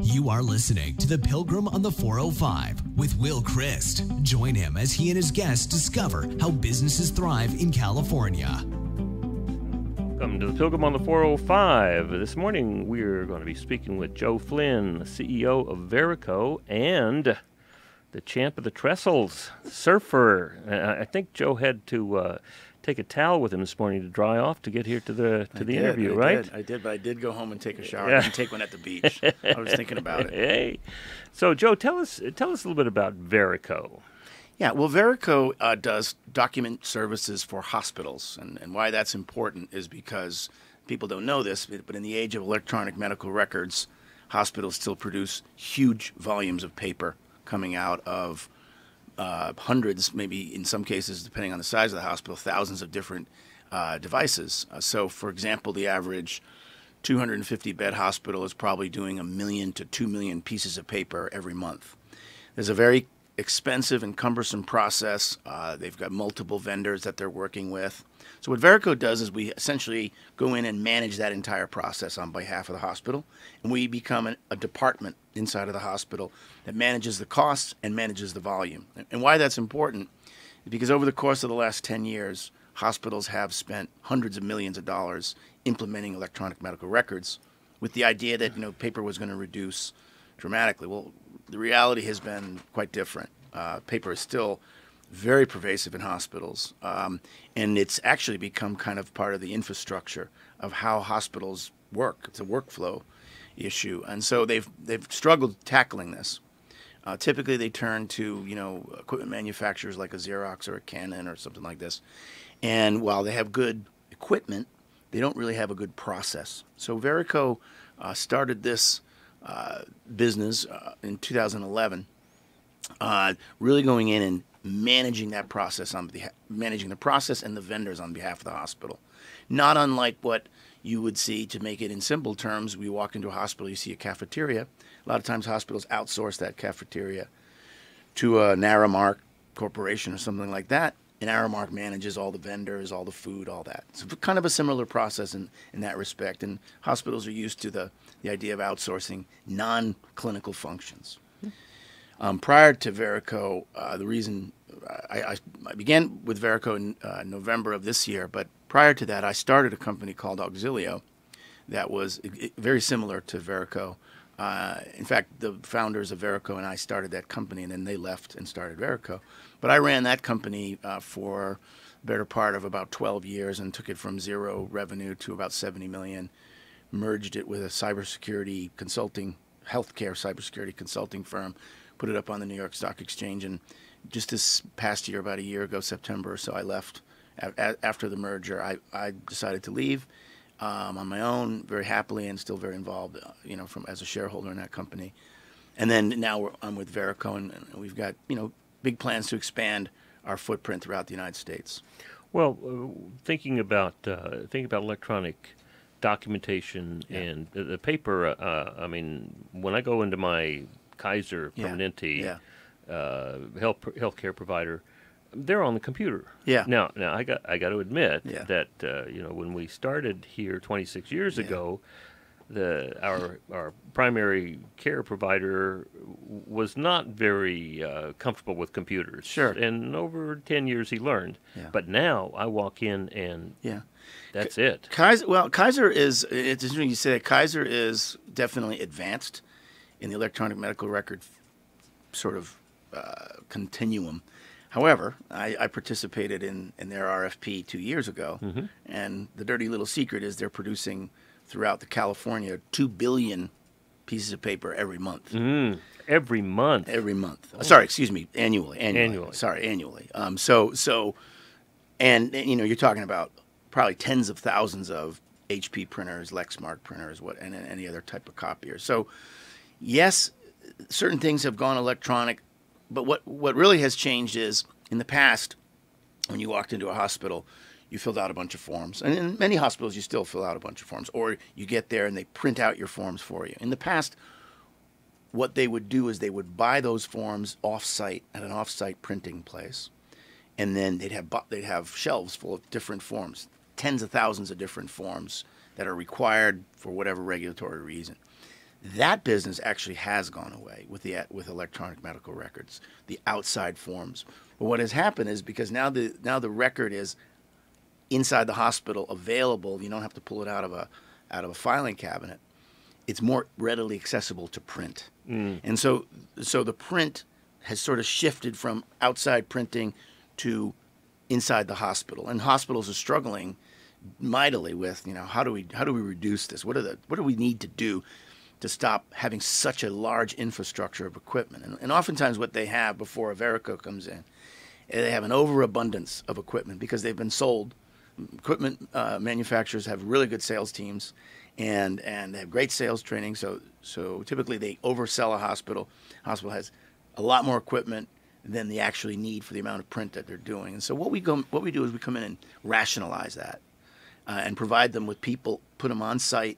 You are listening to the Pilgrim on the 405 with Will Christ. Join him as he and his guests discover how businesses thrive in California. Welcome to the Pilgrim on the 405. This morning we're going to be speaking with Joe Flynn, CEO of VERICO, and the champ of the trestles, surfer. I think Joe had to take a towel with him this morning to dry off to get here to the interview, right? I did, but I did go home and take a shower. I didn't take one at the beach. I was thinking about it. Hey, so Joe, tell us a little bit about VERICO. Yeah, well, VERICO does document services for hospitals, and why that's important is because people don't know this, but in the age of electronic medical records, hospitals still produce huge volumes of paper coming out of hundreds, maybe in some cases, depending on the size of the hospital, thousands of different devices. So, for example, the average 250-bed hospital is probably doing 1 million to 2 million pieces of paper every month. There's a very expensive and cumbersome process. They've got multiple vendors that they're working with. So what VERICO does is we essentially go in and manage that entire process on behalf of the hospital, and we become a department inside of the hospital that manages the costs and manages the volume. And why that's important is because over the course of the last 10 years, hospitals have spent hundreds of millions of dollars implementing electronic medical records with the idea that paper was going to reduce dramatically. Well, the reality has been quite different. Paper is still very pervasive in hospitals, and it's actually become kind of part of the infrastructure of how hospitals work. It's a workflow issue, and so they've struggled tackling this. Typically, they turn to equipment manufacturers like a Xerox or a Canon or something like this, and while they have good equipment, they don't really have a good process. So VERICO started this business in 2011, really going in and managing that process managing the process and the vendors on behalf of the hospital. Not unlike what you would see, to make it in simple terms, we walk into a hospital, you see a cafeteria. A lot of times hospitals outsource that cafeteria to a Aramark corporation or something like that. And Aramark manages all the vendors, all the food, all that. So kind of a similar process in that respect. And hospitals are used to the idea of outsourcing non-clinical functions. Prior to VERICO, the reason I began with VERICO in November of this year, but prior to that, I started a company called Auxilio that was very similar to VERICO. In fact, the founders of VERICO and I started that company, and then they left and started VERICO. But I ran that company for the better part of about 12 years and took it from zero revenue to about 70 million, merged it with a cybersecurity consulting, healthcare cybersecurity consulting firm, put it up on the New York Stock Exchange, and just this past year, about a year ago, September or so, I left. After the merger, I decided to leave on my own, very happily, and still very involved, as a shareholder in that company. And then now I'm with VERICO, and we've got, big plans to expand our footprint throughout the United States. Well, thinking about electronic documentation and the paper, when I go into my Kaiser Permanente healthcare provider, they're on the computer. Yeah. Now I got to admit that when we started here 26 years ago, our primary care provider was not very comfortable with computers. Sure. And over 10 years he learned. Yeah. But now I walk in and that's it. Kaiser is, it's interesting you say that. Kaiser is definitely advanced in the electronic medical record sort of continuum. However, I participated in their RFP 2 years ago, and the dirty little secret is they're producing throughout the California 2 billion pieces of paper every month. Every month? Every month. Oh. Sorry, excuse me, annually. Sorry, annually. And you're talking about probably tens of thousands of HP printers, Lexmark printers, and any other type of copier. So, yes, certain things have gone electronic, but what really has changed is, in the past, when you walked into a hospital, you filled out a bunch of forms. And in many hospitals, you still fill out a bunch of forms. Or you get there and they print out your forms for you. In the past, what they would do is they would buy those forms off-site at an off-site printing place. And then they'd have shelves full of different forms, tens of thousands of different forms that are required for whatever regulatory reason. That business actually has gone away with with electronic medical records, the outside forms. But what has happened is because now the record is inside the hospital available. You don't have to pull it out of a filing cabinet. It's more readily accessible to print, and so the print has sort of shifted from outside printing to inside the hospital, and hospitals are struggling mightily with, how do we reduce this? What do we need to do to stop having such a large infrastructure of equipment? And oftentimes what they have before a Verico comes in, they have an overabundance of equipment because they've been sold. Equipment manufacturers have really good sales teams, and they have great sales training. So typically they oversell a hospital. Hospital has a lot more equipment than they actually need for the amount of print that they're doing. And so what we do is we come in and rationalize that and provide them with people, put them on site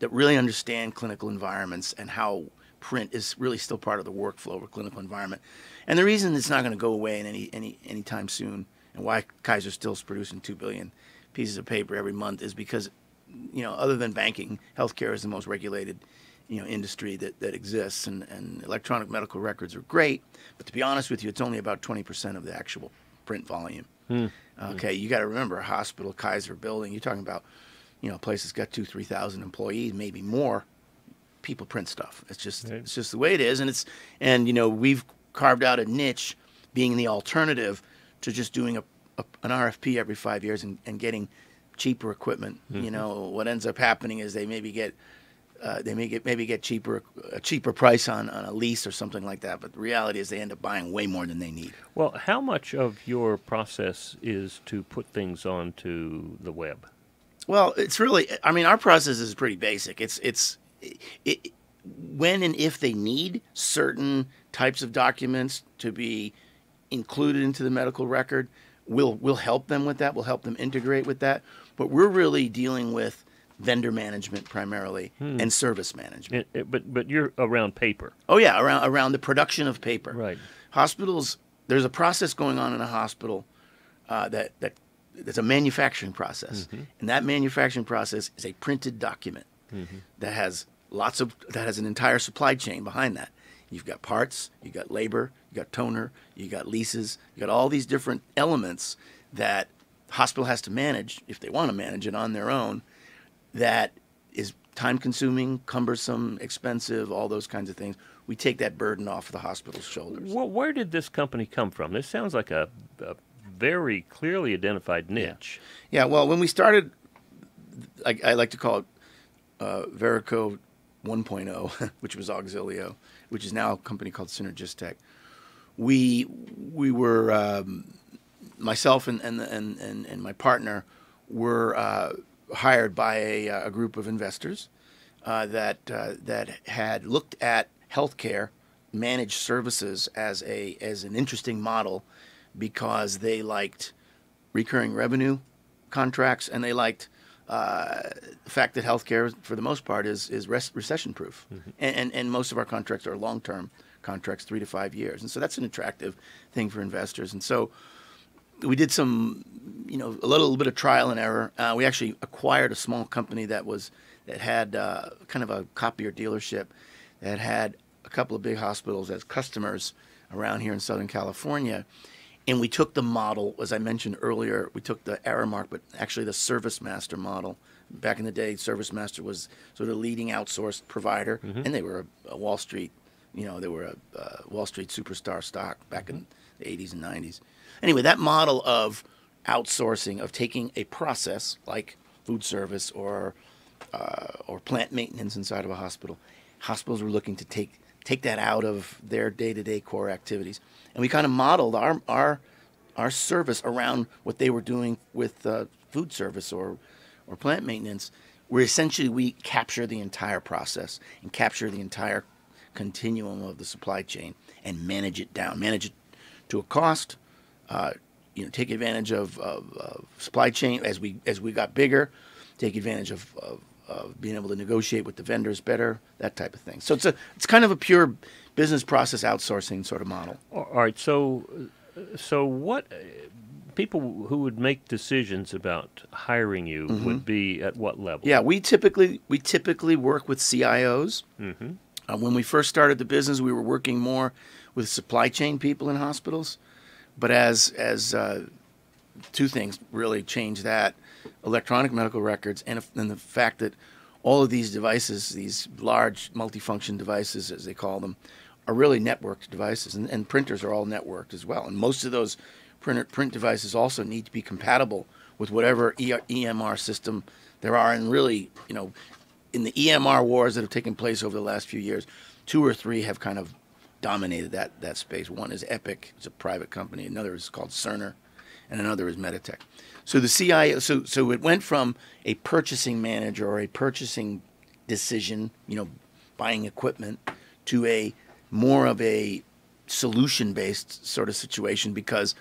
that really understand clinical environments and how print is really still part of the workflow of a clinical environment. And the reason it's not going to go away in anytime soon, and why Kaiser still is producing 2 billion pieces of paper every month, is because, other than banking, healthcare is the most regulated, industry that exists, and electronic medical records are great, but to be honest with you, it's only about 20% of the actual print volume. Okay, you got to remember, a hospital, Kaiser building, you're talking about, a place that's got 2,000-3,000 employees, maybe more. People print stuff. It's just the way it is, and we've carved out a niche, being the alternative to just doing an RFP every 5 years and getting cheaper equipment. What ends up happening is they maybe get a cheaper price on a lease or something like that. But the reality is they end up buying way more than they need. Well, how much of your process is to put things onto the web? Well, it's really, our process is pretty basic. It's when and if they need certain types of documents to be included into the medical record, we'll help them with that. We'll help them integrate with that. But we're really dealing with vendor management primarily and service management. But you're around paper. Oh yeah, around the production of paper. Right. Hospitals, there's a process going on in a hospital that's a manufacturing process, and that manufacturing process is a printed document that has an entire supply chain behind that. You've got parts, you've got labor, you've got toner, you've got leases, you've got all these different elements that the hospital has to manage if they want to manage it on their own. That is time-consuming, cumbersome, expensive, all those kinds of things. We take that burden off the hospital's shoulders. Well, where did this company come from? This sounds like a very clearly identified niche. Yeah, well, when we started, I like to call it Verico 1.0, which was Auxilio, which is now a company called Synergistek. We were myself and my partner were hired by a group of investors that had looked at healthcare managed services as an interesting model, because they liked recurring revenue contracts, and they liked the fact that healthcare, for the most part, is recession proof, and most of our contracts are long-term contracts, 3 to 5 years, and so that's an attractive thing for investors. And so we did some, a little bit of trial and error. We actually acquired a small company that had kind of a copier dealership that had a couple of big hospitals as customers around here in Southern California. And we took the model, as I mentioned earlier, we took the Aramark, but actually the Service Master model. Back in the day, Service Master was sort of the leading outsourced provider, and they were a Wall Street, they were a Wall Street superstar stock back in the 80s and 90s. Anyway, that model of outsourcing, of taking a process like food service or plant maintenance inside of a hospital, hospitals were looking to take that out of their day-to-day core activities. And we kind of modeled our service around what they were doing with food service or plant maintenance, where essentially we capture the entire process and capture the entire continuum of the supply chain and manage it down, manage it to a cost, take advantage of supply chain as we got bigger, take advantage of being able to negotiate with the vendors better, that type of thing. So it's kind of a pure business process outsourcing sort of model. All right. So what people who would make decisions about hiring you would be at what level? Yeah, we typically work with CIOs. When we first started the business, we were working more with supply chain people in hospitals. But as two things really changed that: electronic medical records and the fact that all of these devices, these large multifunction devices, as they call them, are really networked devices, and printers are all networked as well. And most of those print devices also need to be compatible with whatever EMR system there are. And really, in the EMR wars that have taken place over the last few years, 2 or 3 have kind of dominated that space. One is Epic, it's a private company. Another is called Cerner, and another is Meditech. So the CIO, so it went from a purchasing manager or a purchasing decision, buying equipment, to a more of a solution-based sort of situation, because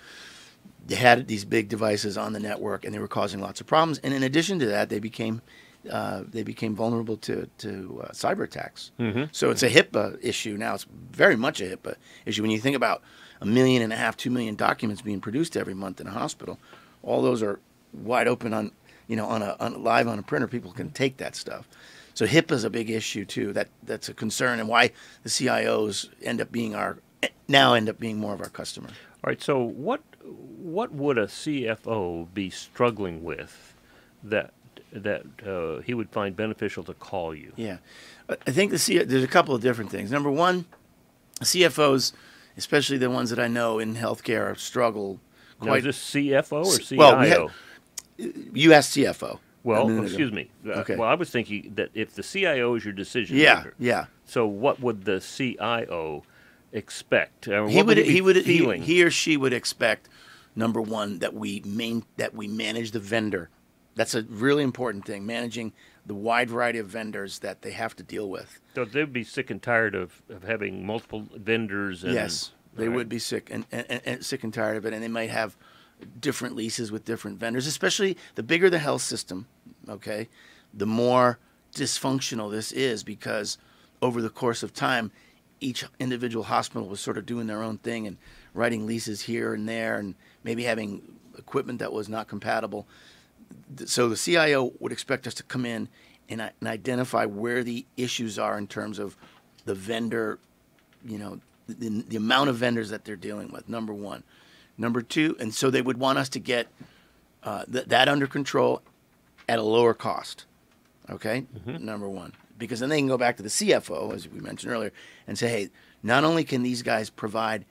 they had these big devices on the network and they were causing lots of problems. And in addition to that, they became vulnerable to cyber attacks. So it's a HIPAA issue now. It's very much a HIPAA issue. When you think about 1.5 million, 2 million documents being produced every month in a hospital, all those are wide open on live on a printer. People can take that stuff. So HIPAA is a big issue too. That's a concern, and why the CIOs end up being more of our customer. All right. So what would a CFO be struggling with that he would find beneficial to call you? Yeah, I think there's a couple of different things. Number one, CFOs, especially the ones that I know in healthcare, struggle quite. Now, is this CFO or CIO? Well, you asked CFO. Well, excuse me. Okay. Well, I was thinking that if the CIO is your decision maker, so what would the CIO expect? He or she would expect, number one, that we manage the vendor. That's a really important thing, managing the wide variety of vendors that they have to deal with. So they'd be sick and tired of having multiple vendors. Yes, they would be sick and sick and tired of it, and they might have different leases with different vendors. Especially the bigger the health system, okay, the more dysfunctional this is, because over the course of time, each individual hospital was sort of doing their own thing and writing leases here and there, and maybe having equipment that was not compatible. So the CIO would expect us to come in and identify where the issues are in terms of the vendor, the amount of vendors that they're dealing with, number one. Number two, and so they would want us to get that under control at a lower cost, okay? Number one. Because then they can go back to the CFO, as we mentioned earlier, and say, hey, not only can these guys provide,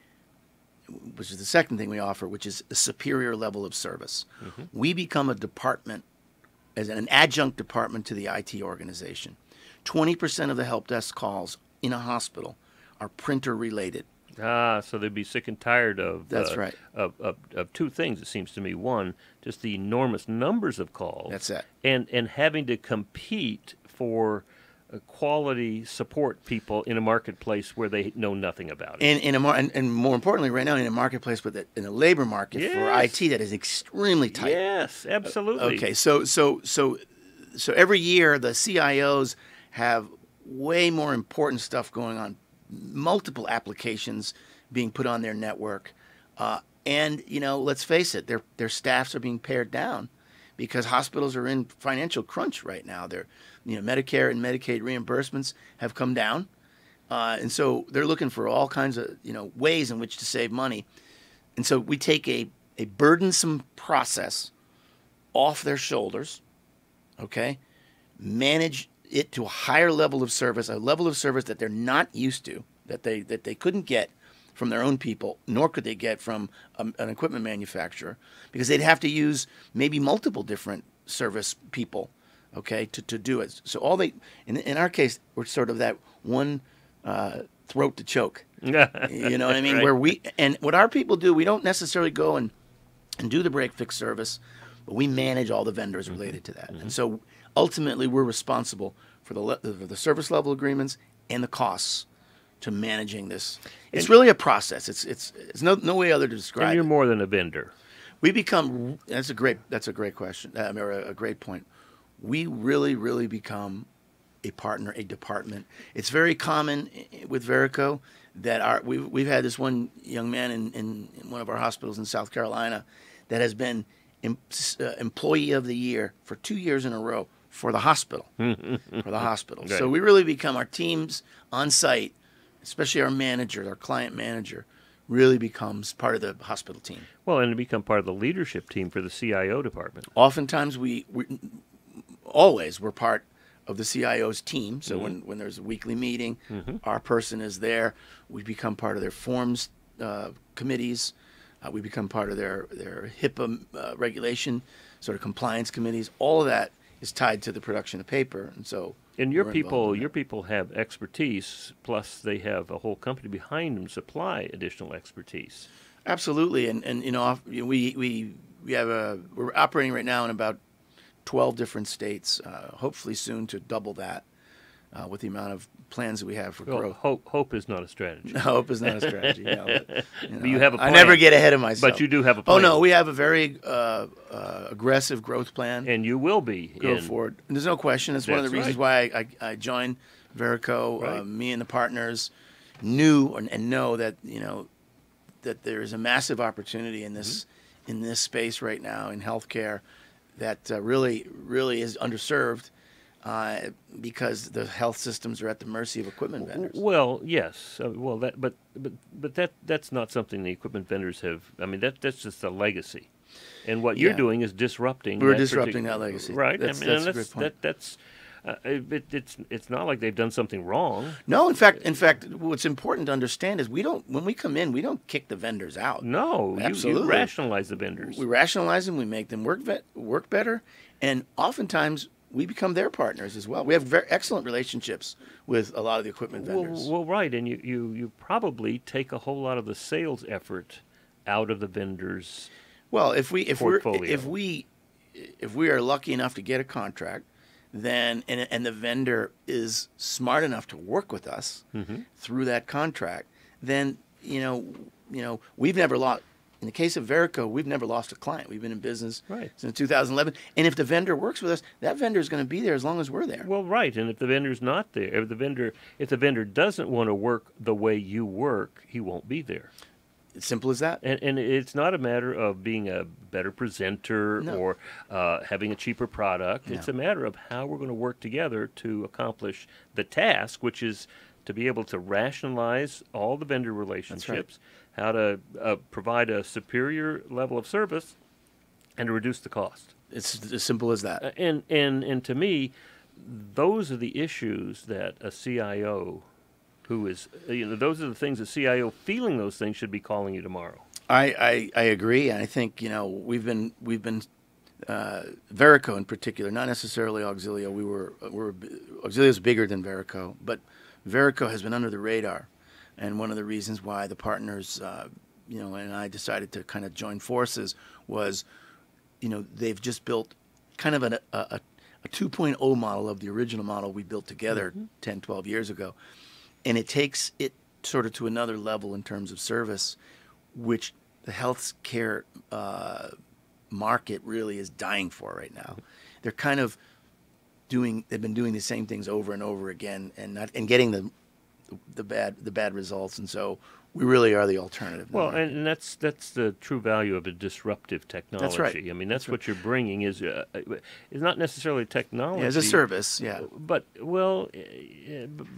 which is the second thing we offer, which is a superior level of service. We become a department, as an adjunct department to the IT organization. 20% of the help desk calls in a hospital are printer related. So they'd be sick and tired of that's right. Of two things, it seems to me. One, just the enormous numbers of calls. That's it. And having to compete for quality support people in a marketplace where they know nothing about it. And more importantly, right now in a marketplace, but in a labor market for IT that is extremely tight. Yes, absolutely. Okay, so every year the CIOs have way more important stuff going on, multiple applications being put on their network, and let's face it, their staffs are being pared down because hospitals are in financial crunch right now. Medicare and Medicaid reimbursements have come down, and so they're looking for all kinds of ways in which to save money. And so we take a burdensome process off their shoulders, okay, manage it to a higher level of service, a level of service that they're not used to, that they couldn't get from their own people, nor could they get from an equipment manufacturer, because they'd have to use maybe multiple different service people, okay, to do it. So in our case, we're sort of that one throat to choke. You know what I mean? Right. What our people do, we don't necessarily go and do the break fix service, but we manage all the vendors related to that. And so ultimately, we're responsible for the service level agreements and the costs to managing this. It's really a process. It's no way other to describe. And you're more than a vendor. We become. That's a great question, or a great point. We really become a partner, a department. It's very common with Verico that we've had this one young man in one of our hospitals in South Carolina that has been Employee of the Year for 2 years in a row for the hospital. For the hospital. Right. So we really become our teams on site, especially our manager, our client manager, really becomes part of the hospital team. Well, and to become part of the leadership team for the CIO department. Oftentimes we're part of the CIO's team. So when there's a weekly meeting, our person is there. We become part of their forms committees. We become part of their HIPAA regulation, sort of compliance committees. All of that is tied to the production of paper, and so. And your people have expertise, plus they have a whole company behind them to supply additional expertise. Absolutely, and you know, we're operating right now in about 12 different states. Hopefully soon to double that with the amount of plans that we have for growth. Hope is not a strategy. No, hope is not a strategy. But you have a plan. I never get ahead of myself. But you do have a plan. Oh no, we have a very aggressive growth plan. And you will be go forward. And there's no question. It's one of the reasons why I joined Verico. Right. Me and the partners knew and know that that there is a massive opportunity in this space right now in healthcare that really is underserved. Because the health systems are at the mercy of equipment vendors. Well, yes. That's not something the equipment vendors have. I mean, that's just a legacy. And what you're doing is disrupting. We're disrupting that legacy, right? That's a great point. It's not like they've done something wrong. No, in fact, what's important to understand is when we come in, we don't kick the vendors out. No, absolutely. You rationalize the vendors. We rationalize them. We make them work better, and oftentimes we become their partners as well. We have very excellent relationships with a lot of the equipment vendors. Well, right, and you probably take a whole lot of the sales effort out of the vendors. Well, if we are lucky enough to get a contract, then and the vendor is smart enough to work with us through that contract, then we've never lost. In the case of Verico, we've never lost a client. We've been in business since 2011. And if the vendor works with us, that vendor is going to be there as long as we're there. Well, right. And if the vendor's not there, if the vendor doesn't want to work the way you work, he won't be there. It's simple as that. And it's not a matter of being a better presenter or having a cheaper product. No. It's a matter of how we're going to work together to accomplish the task, which is to be able to rationalize all the vendor relationships, how to provide a superior level of service, and to reduce the cost. It's as simple as that. And to me, those are the issues that a CIO who is, those are the things a CIO feeling those things should be calling you tomorrow. I agree, and I think we've been Verico in particular, not necessarily Auxilio. Auxilio is bigger than Verico, but Verico has been under the radar, and one of the reasons why the partners, and I decided to kind of join forces was, they've just built kind of a 2.0 model of the original model we built together 10, 12 years ago, and it takes it sort of to another level in terms of service, which the healthcare market really is dying for right now. They're kind of they've been doing the same things over and over again and getting the bad results, and so we really are the alternative. Well, and that's the true value of a disruptive technology. That's right. I mean, that's what you're bringing is not necessarily technology. Yeah, as a service, yeah. But it's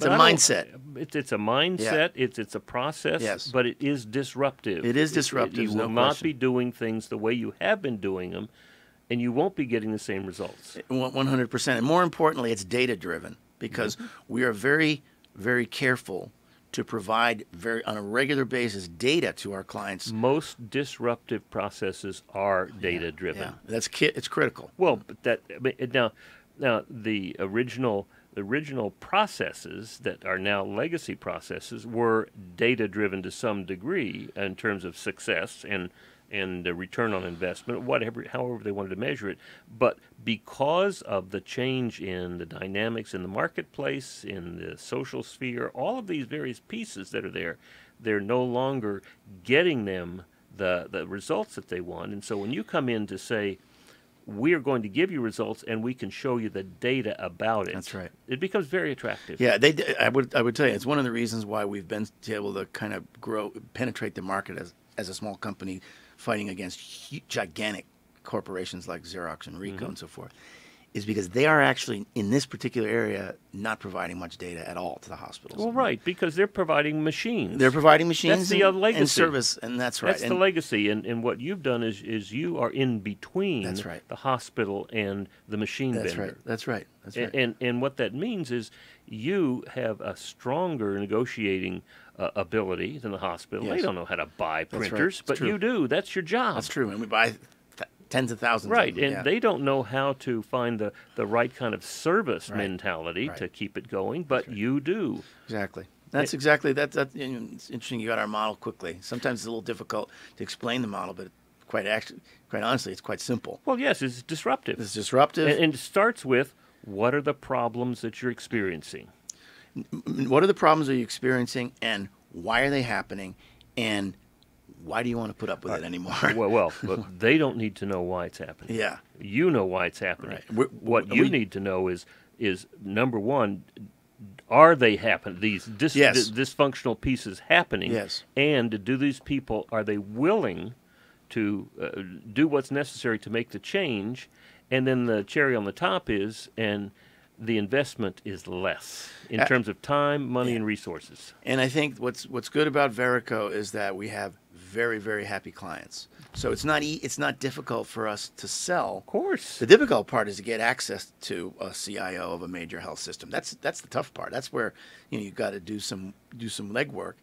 a mindset. It's a mindset. Yeah. It's a process. Yes. But it is disruptive. It is disruptive. You will not be doing things the way you have been doing them, and you won't be getting the same results. 100%. And more importantly, it's data driven because we are very, very careful to provide on a regular basis data to our clients. Most disruptive processes are data driven. Yeah. It's critical. Well, but now the original processes that are now legacy processes were data driven to some degree in terms of success and the return on investment, however they wanted to measure it. But because of the change in the dynamics in the marketplace, in the social sphere, all of these various pieces that are there, they're no longer getting them the results that they want. And so when you come in to say, we are going to give you results and we can show you the data about it. That's right. It becomes very attractive. Yeah, I would tell you, it's one of the reasons why we've been able to kind of penetrate the market as a small company fighting against gigantic corporations like Xerox and Ricoh and so forth, is because they are actually, in this particular area, not providing much data at all to the hospitals. Well, right, because they're providing machines. They're providing machines That's the legacy. And service, and that's right. That's the legacy, and what you've done is you are in between the hospital and the machine vendor. That's right. And what that means is you have a stronger negotiating ability than the hospital. Yes. They don't know how to buy printers, but you do. That's your job. That's true, and we buy tens of thousands of them. And they don't know how to find the right kind of service mentality to keep it going, but you do. Exactly. That's exactly that. It's interesting. You got our model quickly. Sometimes it's a little difficult to explain the model, but quite honestly, it's quite simple. Well, yes, it's disruptive. It's disruptive, and it starts with what are the problems that you're experiencing. What are the problems are you experiencing, and why are they happening, and why do you want to put up with it anymore? Well, they don't need to know why it's happening. Yeah. You know why it's happening. What you need to know is number one, are they happening? These dysfunctional pieces happening? Yes. And do these people, are they willing to do what's necessary to make the change? And then the cherry on the top is, and the investment is less in terms of time, money, and resources. And I think what's good about Verico is that we have very, very happy clients. So it's not difficult for us to sell. Of course. The difficult part is to get access to a CIO of a major health system. That's the tough part. That's where you've got to do some legwork.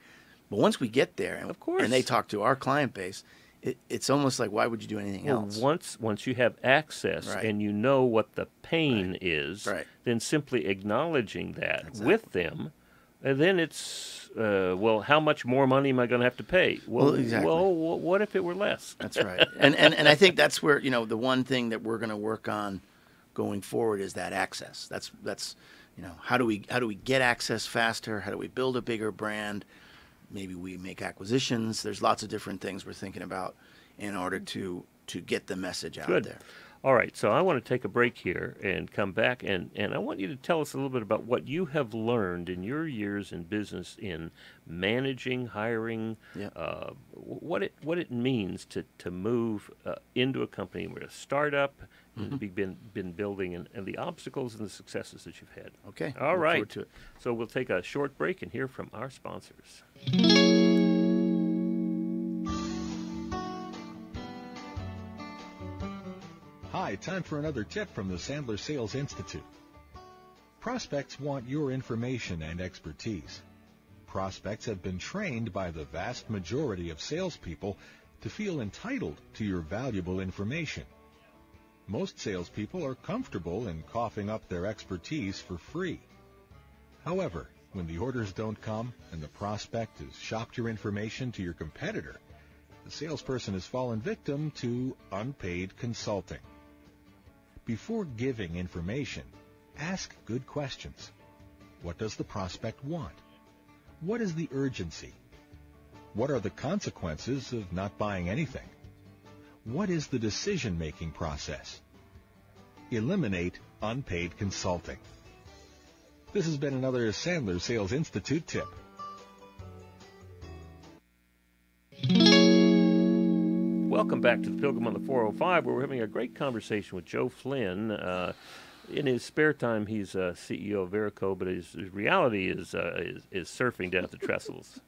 But once we get there, and, of course, and they talk to our client base, it's almost like, why would you do anything else? Once you have access and you know what the pain is, then simply acknowledging that with them, then it's, how much more money am I going to have to pay? Well, what if it were less? That's right. And I think that's where, the one thing that we're going to work on going forward is that access. That's how do we get access faster? How do we build a bigger brand? Maybe we make acquisitions. There's lots of different things we're thinking about in order to get the message out there. All right, so I want to take a break here and come back, and I want you to tell us a little bit about what you have learned in your years in business in managing, hiring, what it means to move into a company. We're a startup, you've been building, and the obstacles and the successes that you've had. Okay. All right. Look forward to it. So we'll take a short break and hear from our sponsors. Hi, time for another tip from the Sandler Sales Institute. Prospects want your information and expertise. Prospects have been trained by the vast majority of salespeople to feel entitled to your valuable information. Most salespeople are comfortable in coughing up their expertise for free. However, when the orders don't come and the prospect has shopped your information to your competitor, the salesperson has fallen victim to unpaid consulting. Before giving information, ask good questions. What does the prospect want? What is the urgency? What are the consequences of not buying anything? What is the decision-making process? Eliminate unpaid consulting. This has been another Sandler Sales Institute tip. Welcome back to the Pilgrim on the 405, where we're having a great conversation with Joe Flynn. In his spare time, he's CEO of Verico, but his reality is surfing down at the trestles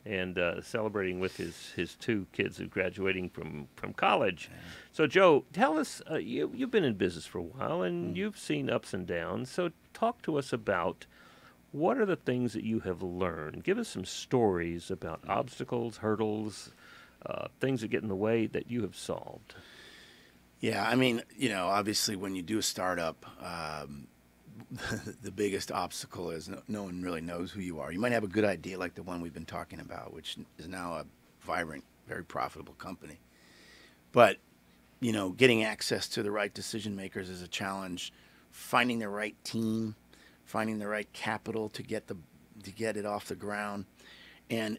and celebrating with his two kids who are graduating from college. So, Joe, tell us, you've been in business for a while, and you've seen ups and downs. So talk to us about what are the things that you have learned. Give us some stories about obstacles, hurdles, things that get in the way that you have solved. Yeah, I mean, obviously when you do a startup, the biggest obstacle is no one really knows who you are. You might have a good idea like the one we've been talking about, which is now a vibrant, very profitable company. But, getting access to the right decision makers is a challenge. Finding the right team, finding the right capital to get it off the ground. And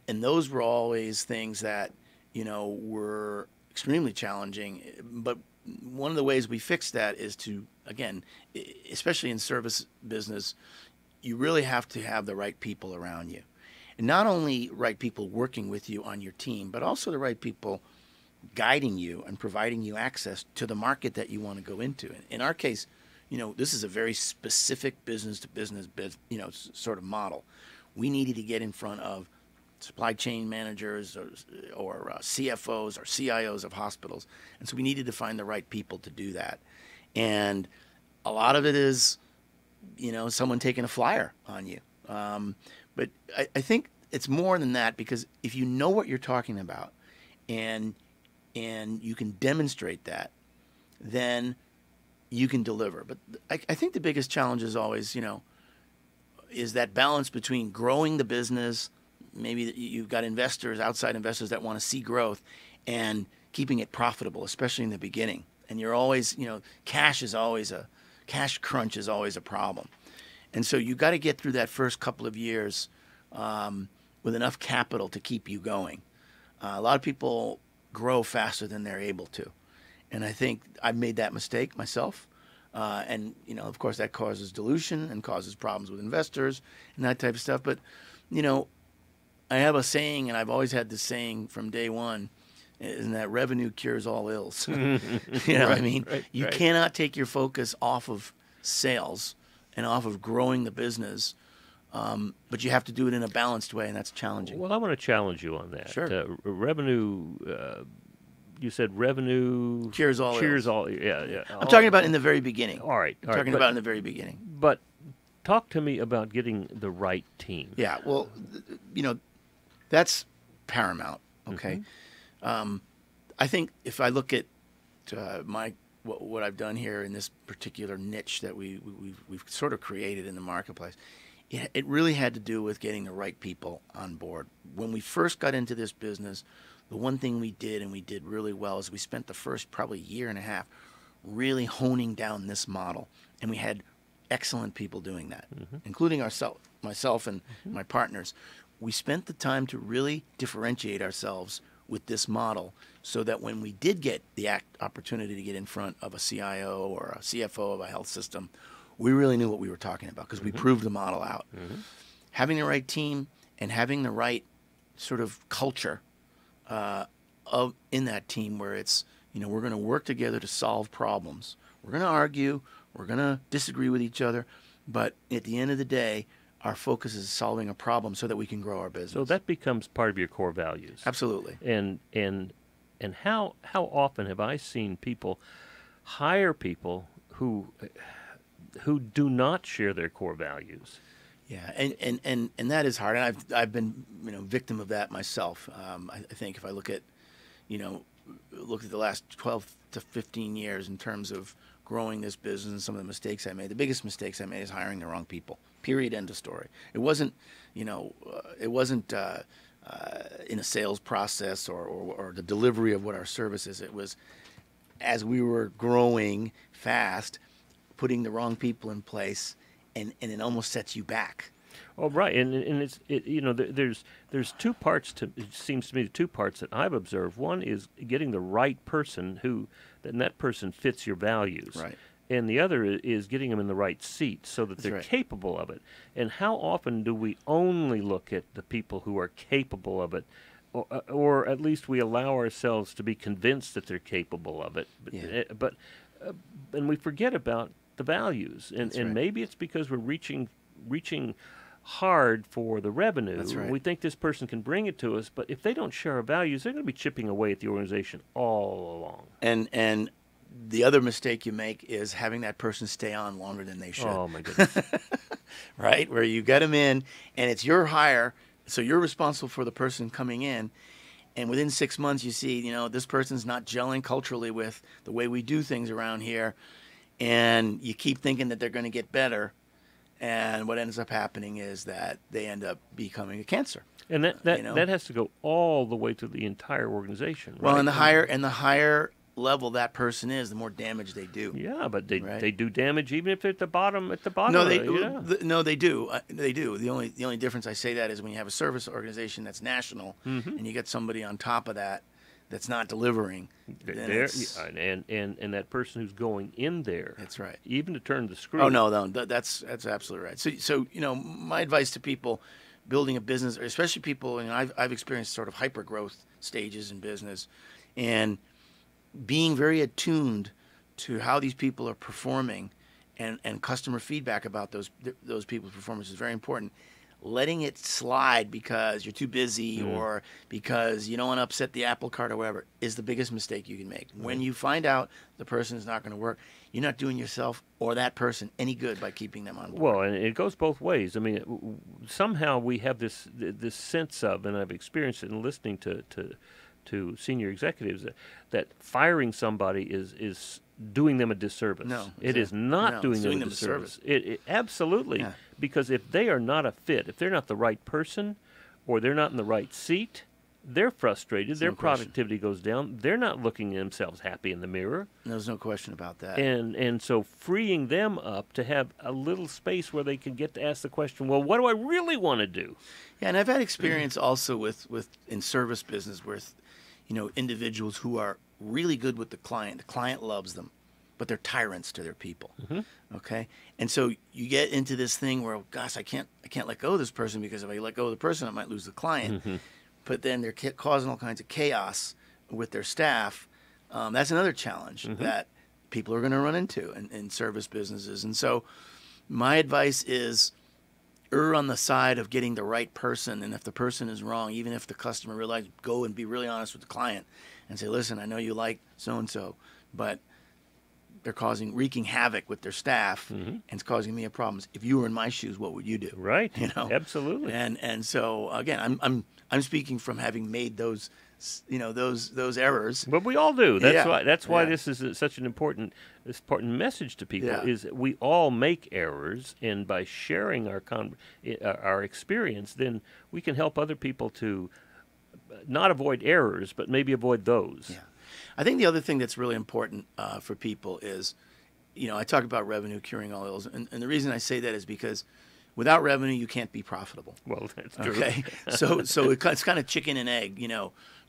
those were always things that, were extremely challenging. But one of the ways we fixed that is to, again, especially in service business, you really have to have the right people around you. And not only right people working with you on your team, but also the right people guiding you and providing you access to the market that you want to go into. In our case, this is a very specific business-to-business, sort of model. We needed to get in front of supply chain managers or CFOs or CIOs of hospitals, and so we needed to find the right people to do that. And a lot of it is, someone taking a flyer on you. But I think it's more than that, because if you know what you're talking about and you can demonstrate that, then you can deliver. But I think the biggest challenge is always, is that balance between growing the business. Maybe you've got investors, outside investors that want to see growth, and keeping it profitable, especially in the beginning. And you're always, cash crunch is always a problem. And so you got to get through that first couple of years with enough capital to keep you going. A lot of people grow faster than they're able to. And I think I've made that mistake myself. And, of course, that causes dilution and causes problems with investors and that type of stuff. But, I have a saying, and I've always had this saying from day one, is that revenue cures all ills. You cannot take your focus off of sales and off of growing the business, but you have to do it in a balanced way, and that's challenging. Well, I want to challenge you on that. Sure. Revenue, you said revenue cures all ills. Yeah. I'm talking about in the very beginning. All right. Talking about in the very beginning. But talk to me about getting the right team. Yeah, well, that's paramount, okay? Mm-hmm. I think if I look at what I've done here in this particular niche that we've sort of created in the marketplace, it really had to do with getting the right people on board. When we first got into this business, the one thing we did, and we did really well, is we spent the first probably year and a half really honing down this model, and we had excellent people doing that, including myself and my partners. We spent the time to really differentiate ourselves with this model, so that when we did get the opportunity to get in front of a CIO or a CFO of a health system, we really knew what we were talking about, because we proved the model out. Having the right team and having the right sort of culture in that team, where it's, we're going to work together to solve problems. We're going to argue, we're going to disagree with each other, but at the end of the day, our focus is solving a problem so that we can grow our business. So that becomes part of your core values. Absolutely. And how often have I seen people hire people who do not share their core values? Yeah, and that is hard. And I've been victim of that myself. I think if I look at the last 12 to 15 years in terms of growing this business and some of the mistakes I made, the biggest mistakes I made is hiring the wrong people. Period. End of story. It wasn't in a sales process or the delivery of what our service is. It was, as we were growing fast, putting the wrong people in place, and it almost sets you back. Oh, right, and there's two parts to it. Seems to me the two parts that I've observed. One is getting the right person and that person fits your values. Right. And the other is getting them in the right seat so that they're capable of it. And how often do we only look at the people who are capable of it, or at least we allow ourselves to be convinced that they're capable of it, but and we forget about the values. And maybe it's because we're reaching hard for the revenue. That's right. We think this person can bring it to us, but if they don't share our values, they're going to be chipping away at the organization all along. And the other mistake you make is having that person stay on longer than they should. Oh, my goodness. Right? Where you get them in, and it's your hire, so you're responsible for the person coming in, and within 6 months you see, this person's not gelling culturally with the way we do things around here, and you keep thinking that they're going to get better, and what ends up happening is that they end up becoming a cancer. And that has to go all the way to the entire organization, right? Well, and the higher level that person is, the more damage they do. Yeah, but they do damage even if they're at the bottom. No, they do. They do. The only difference I say that is when you have a service organization that's national, and you get somebody on top of that that's not delivering. And that person who's going in there. That's right. Even to turn the screw. Oh no, that's absolutely right. So my advice to people building a business, especially people, I've experienced sort of hyper growth stages in business, And being very attuned to how these people are performing and customer feedback about those people's performance is very important. Letting it slide because you're too busy or because you don't want to upset the apple cart or whatever is the biggest mistake you can make. When you find out the person is not going to work, you're not doing yourself or that person any good by keeping them on board. Well, and it goes both ways. I mean, somehow we have this sense of, and I've experienced it in listening to senior executives, that firing somebody is doing them a disservice. No, it is not doing them a disservice. It absolutely, because if they are not a fit, if they're not the right person, or they're not in the right seat, they're frustrated. Their productivity goes down. They're not looking at themselves happy in the mirror. There's no question about that. And so freeing them up to have a little space where they can get to ask the question, well, what do I really want to do? Yeah, and I've had experience also with in service business with, individuals who are really good with the client. The client loves them, but they're tyrants to their people. Okay, and so you get into this thing where, gosh, I can't let go of this person because if I let go of the person, I might lose the client. But then they're causing all kinds of chaos with their staff. That's another challenge that people are going to run into in service businesses. And so my advice is err on the side of getting the right person. And if the person is wrong, even if the customer realizes, go and be really honest with the client and say, listen, I know you like so-and-so, but they're wreaking havoc with their staff and it's causing me a problem. If you were in my shoes, what would you do? Right. Absolutely. And so again, I'm speaking from having made those errors. But we all do. That's why this is such an important message to people. Is we all make errors, and by sharing our experience, then we can help other people to not avoid errors, but maybe avoid those. Yeah. I think the other thing that's really important for people is, I talk about revenue curing all ills, and the reason I say that is because without revenue, you can't be profitable. Well, that's true. Okay, so it's kind of chicken and egg,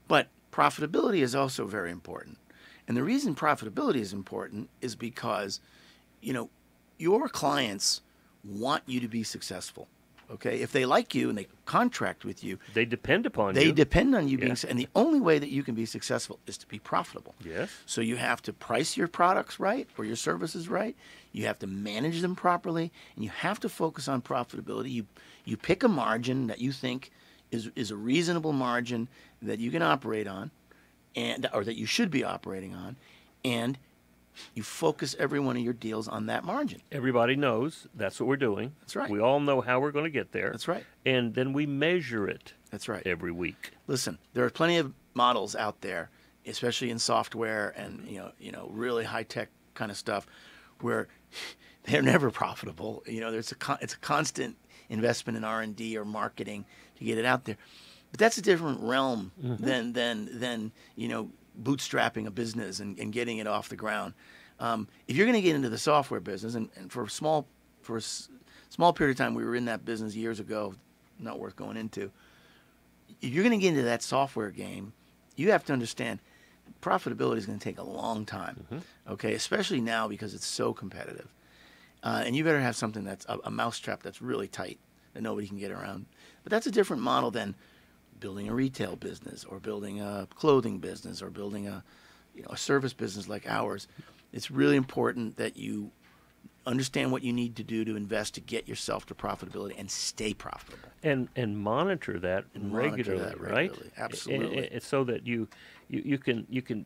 But profitability is also very important, and the reason profitability is important is because, your clients want you to be successful. Okay, if they like you and they contract with you, they depend upon you. They depend on you being, and the only way that you can be successful is to be profitable. Yes. So you have to price your products right or your services right. You have to manage them properly, and you have to focus on profitability. You pick a margin that you think is a reasonable margin that you can operate on, or that you should be operating on, and you focus every one of your deals on that margin. Everybody knows that's what we're doing. That's right. We all know how we're going to get there. That's right. And then we measure it. That's right. Every week. Listen, there are plenty of models out there, especially in software and really high tech kind of stuff, where they're never profitable. It's a constant investment in R&D or marketing to get it out there. But that's a different realm than bootstrapping a business and getting it off the ground. If you're going to get into the software business, and for a small period of time, we were in that business years ago, not worth going into. If you're going to get into that software game, you have to understand profitability is going to take a long time. Okay, especially now because it's so competitive, and you better have something that's a mousetrap that's really tight that nobody can get around. But that's a different model than building a retail business or building a clothing business or building a service business like ours. It's really important that you understand what you need to do to invest to get yourself to profitability and stay profitable. And monitor that regularly, right? Absolutely. And so that you can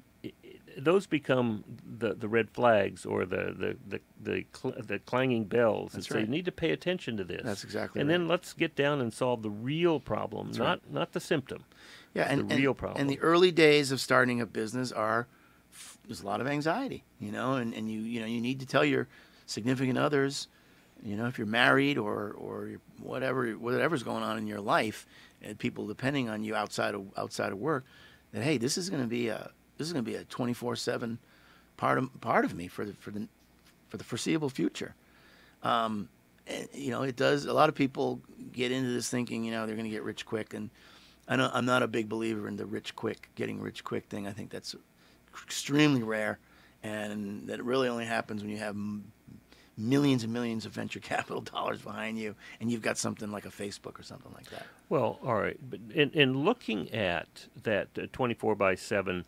those become the red flags or the clanging bells. That's that right. say, you need to pay attention to this. That's exactly and right. then let's get down and solve the real problem, That's not right. not the symptom. Yeah, the real problem. And the early days of starting a business there's a lot of anxiety, and you need to tell your significant others, if you're married or whatever's going on in your life, and people depending on you outside of work, that hey, this is going to be a 24/7 part of me for the foreseeable future. And, it does. A lot of people get into this thinking, they're going to get rich quick, and I'm not a big believer in the getting rich quick thing. I think that's extremely rare, and that it really only happens when you have millions and millions of venture capital dollars behind you, and you've got something like a Facebook or something like that. Well, all right. But in looking at that 24/7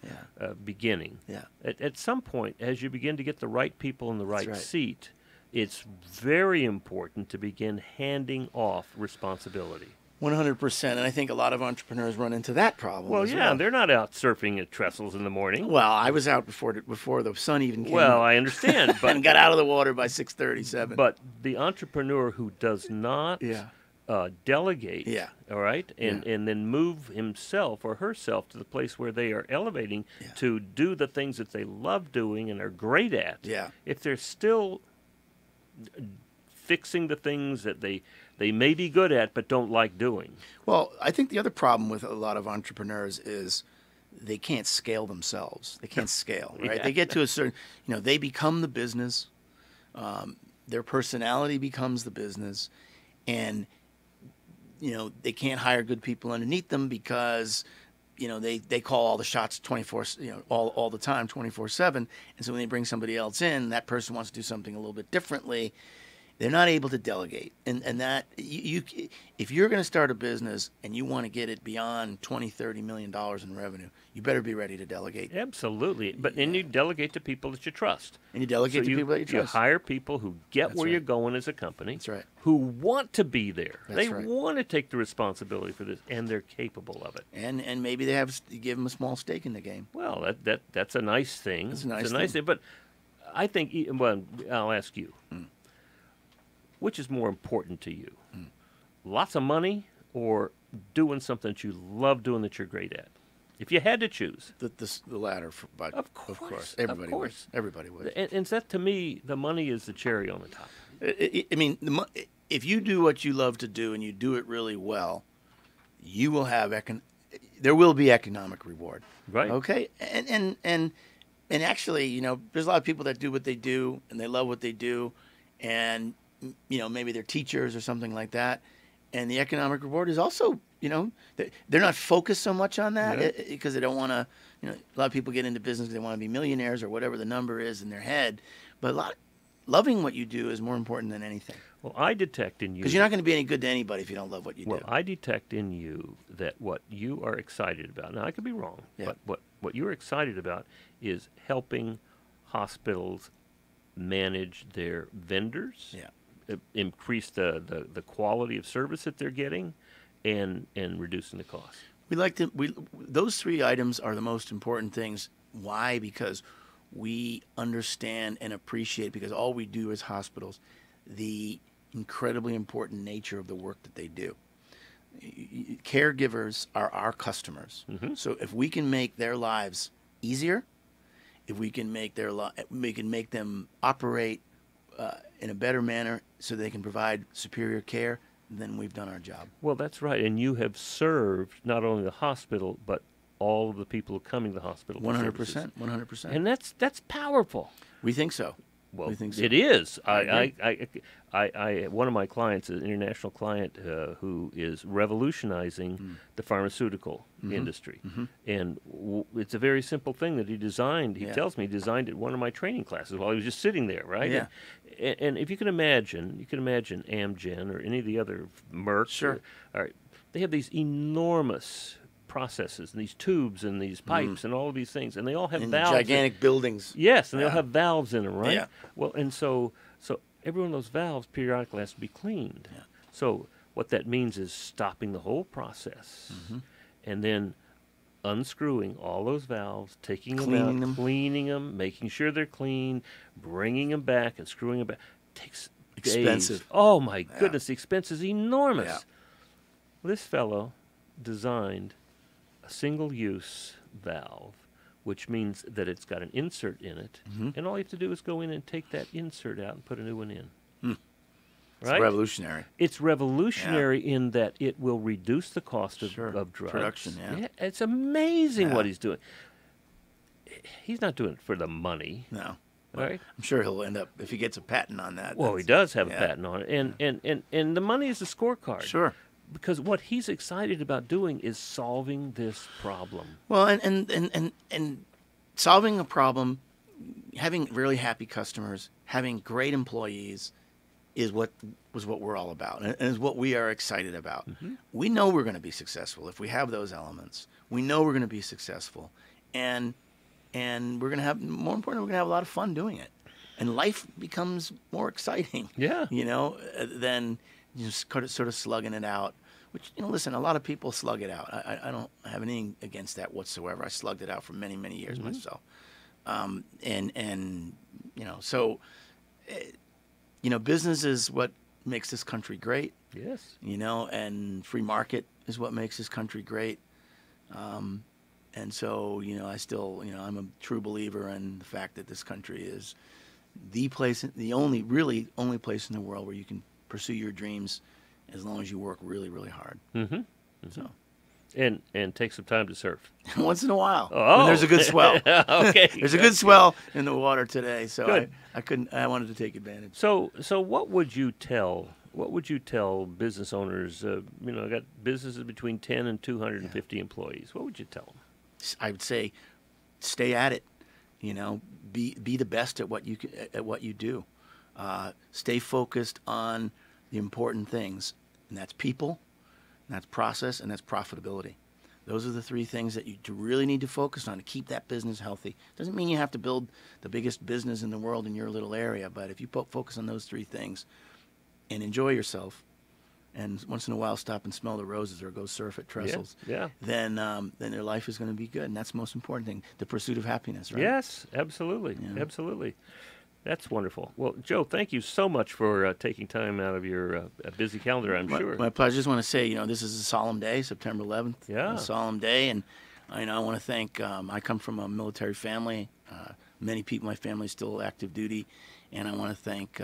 beginning, at some point, as you begin to get the right people in the right seat, it's very important to begin handing off responsibility. 100%, and I think a lot of entrepreneurs run into that problem. Well, yeah, they're not out surfing at trestles in the morning. Well, I was out before the sun even came Well, up. I understand, but and got out of the water by 6:37. But the entrepreneur who does not delegate, all right, and then move himself or herself to the place where they are elevating to do the things that they love doing and are great at. If they're still fixing the things that they may be good at but don't like doing. Well, I think the other problem with a lot of entrepreneurs is they can't scale themselves. They can't scale, right? They get to a certain, they become the business. Their personality becomes the business, and they can't hire good people underneath them because they call all the shots 24, all the time, 24/7. And so when they bring somebody else in, that person wants to do something a little bit differently. They're not able to delegate, and that if you're going to start a business and you want to get it beyond $20-30 million in revenue, you better be ready to delegate. Absolutely, but then you delegate to people that you trust, and you delegate to people that you trust. You hire people who get where you're going as a company. That's right. Who want to be there. That's they want to take the responsibility for this, and they're capable of it. And maybe you give them a small stake in the game. Well, that's a nice thing. That's a nice thing. But I think, well, I'll ask you. Which is more important to you? Lots of money or doing something that you love doing that you're great at? If you had to choose. The latter. Of course. Everybody would. Everybody would. And that, to me, the money is the cherry on the top. I mean, if you do what you love to do and you do it really well, you will have there will be economic reward. Right. Okay? And actually, there's a lot of people that do what they do and they love what they do, and maybe they're teachers or something like that, and the economic reward is also, they're not focused so much on that because they don't want to, a lot of people get into business because they want to be millionaires or whatever the number is in their head, but loving what you do is more important than anything. Well, I detect in you... Because you're not going to be any good to anybody if you don't love what you do. Well, I detect in you that what you are excited about, now I could be wrong, but what you're excited about is helping hospitals manage their vendors, increase the quality of service that they're getting, and reducing the cost. Those three items are the most important things. Why? Because we understand and appreciate, because all we do as hospitals, the incredibly important nature of the work that they do. Caregivers are our customers. So if we can make their lives easier, if we can make them operate in a better manner so they can provide superior care, then we've done our job. Well, that's right. And you have served not only the hospital, but all of the people coming to the hospital. 100%. 100%. And that's powerful. We think so. Well, we think so. It is. I one of my clients, an international client who is revolutionizing the pharmaceutical industry. And it's a very simple thing that he designed. He tells me he designed it in one of my training classes while he was just sitting there, right? Yeah. And if you can imagine Amgen or any of the other Merck. Sure. All right, they have these enormous processes and these tubes and these pipes and all of these things, and they all have valves. Gigantic buildings. Yes, and they all have valves in them, right? Yeah. Well, and so every one of those valves periodically has to be cleaned. Yeah. So what that means is stopping the whole process, and then unscrewing all those valves, taking them out, cleaning them, making sure they're clean, bringing them back and screwing them back. It takes expensive. Days. Oh my goodness, the expense is enormous. Yeah. Well, this fellow designed a single-use valve, which means that it's got an insert in it, and all you have to do is go in and take that insert out and put a new one in. Right? It's revolutionary. It's revolutionary in that it will reduce the cost of drugs. Production, It's amazing what he's doing. He's not doing it for the money. No. Right? I'm sure he'll end up, if he gets a patent on that. Well, he does have a patent on it. And the money is the scorecard. Sure. Because what he's excited about doing is solving this problem. Well, and solving a problem having really happy customers, having great employees is what we're all about, and is what we are excited about. Mm-hmm. We know we're going to be successful if we have those elements. We know we're going to be successful, and we're going to have, more importantly, we're going to have a lot of fun doing it, and life becomes more exciting. Yeah, than just sort of slugging it out. Which, listen, a lot of people slug it out. I don't have anything against that whatsoever. I slugged it out for many, many years myself. Business is what makes this country great. Yes. And free market is what makes this country great. I still, I'm a true believer in the fact that this country is the place, the only place in the world where you can pursue your dreams as long as you work really, really hard. Mm-hmm. Mm-hmm. So, and take some time to surf once in a while. Oh, when there's a good swell. Okay, there's a good swell in the water today, so I wanted to take advantage. So what would you tell business owners? I got businesses between 10 and 250 employees. What would you tell them? I would say, stay at it. Be the best at what you do. Stay focused on the important things, and that's people, and that's process, and that's profitability. Those are the three things that you really need to focus on to keep that business healthy. Doesn't mean you have to build the biggest business in the world in your little area, but if you focus on those three things and enjoy yourself, and once in a while stop and smell the roses or go surf at Trestles, then your life is going to be good, and that's the most important thing, the pursuit of happiness, right? Yes, absolutely, absolutely. That's wonderful. Well, Joe, thank you so much for taking time out of your busy calendar, I'm sure. My pleasure. I just want to say, this is a solemn day, September 11th. Yeah. A solemn day, and I want to thank, I come from a military family. Many people in my family still active duty, and I want to thank,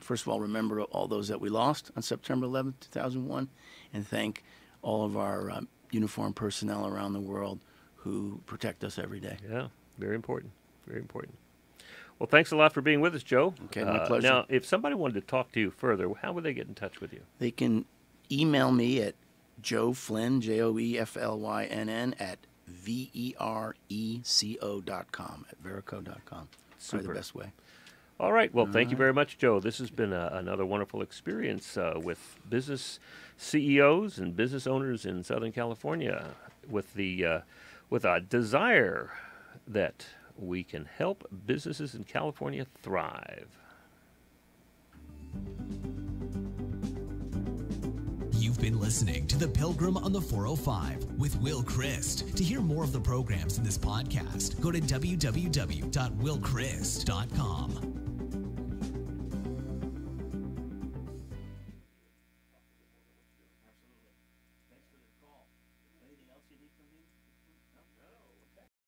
first of all, remember all those that we lost on September 11th, 2001, and thank all of our uniformed personnel around the world who protect us every day. Yeah, very important, very important. Well, thanks a lot for being with us, Joe. Okay, my pleasure. Now, if somebody wanted to talk to you further, how would they get in touch with you? They can email me at joeflynn, JOEFLYNN, at vereco.com, at verico.com. That's probably the best way. All right. Well, thank you very much, Joe. This has been another wonderful experience with business CEOs and business owners in Southern California with a desire that we can help businesses in California thrive. You've been listening to The Pilgrim on the 405 with Will Christ. To hear more of the programs in this podcast, go to www.willchrist.com.